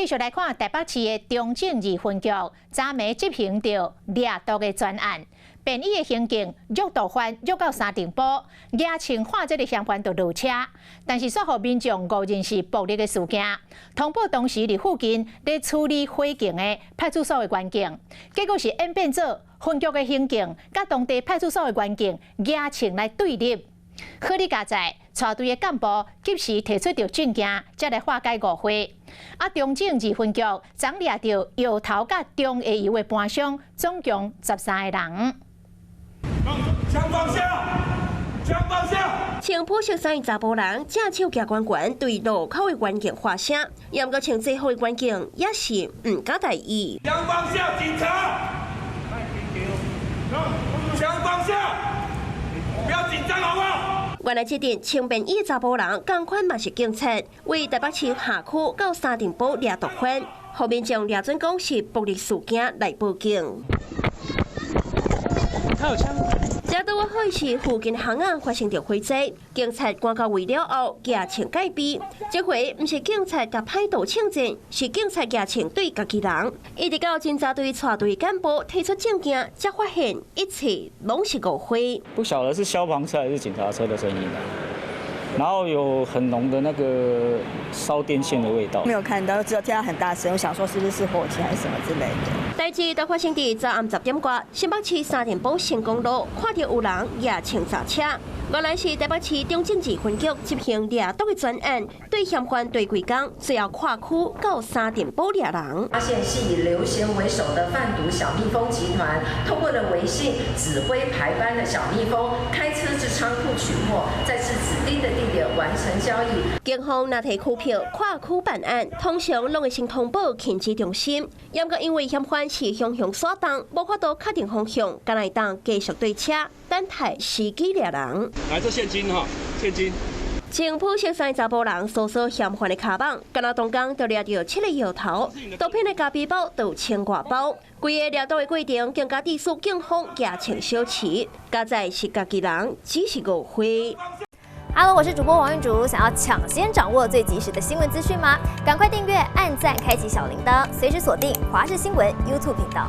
续来看台北市的中正二分局昨暝执行着掠毒的专案，便衣的刑警约毒犯约到三重埔，押请化这个嫌犯就落车，但是煞互民众误认是暴力的事件。通报当时伫附近咧处理火警的派出所的员警，结果是演变做分局的刑警甲当地派出所的员警押请来对立。好你佳在，带队的干部及时提出着证件，才来化解误会。中正二分局昨掠着摇头甲中下游的盘商，总共13个人。枪放下！枪放下！穿普色衫的查甫人正手举管管对路口的员警发声，也毋过穿制服的员警也是唔敢大意。枪放下，警察！枪放下！不要紧张，好不好？原来这阵穿便衣的查甫人，同款嘛是警察，为台北市下区到三重埔掠毒犯，后面将掠准讲是暴力事件来报警。他有枪。这拄好是附近巷仔发生着火灾，警察赶到位了后，举请戒备。这回不是警察甲歹徒抢战，是警察举请对家己人。一直到侦查队带队干部提出证件，才发现一切拢是误会。不晓得是消防车还是警察车的声音啊。然后有很浓的那个烧电线的味道，没有看到，只有听到很大声，我想说是不是火警还是什么之类的。代志都发生伫昨暗10点多，新北市三重埔成功路，看到有人也请砸车。原来是台北市中正二分局执行掠毒的专案，对嫌犯对几工，最后跨区到三重埔掠人。发现是以刘贤为首的贩毒小蜜蜂集团，透过了微信指挥排班的小蜜蜂，开车至仓库取货，再至指定的地点完成交易。警方拿提区票跨区办案，通常拢会先通报牵制中心，也毋过因为嫌犯是向耍动，无法度确定方向，敢来当继续对车，等待司机掠人。来，这现金哈，现金。穿普色衫查甫人搜索嫌犯的卡网，敢若当工就掠到7个摇头，毒品的假背包都有1000多包。规个掠毒的过程，更加致使警方也请小持，加在是家己人，只是误会。Hello， 我是主播王韵竹。想要抢先掌握最及时的新闻资讯吗？赶快订阅、按赞、开启小铃铛，随时锁定华视新闻 YouTube 频道。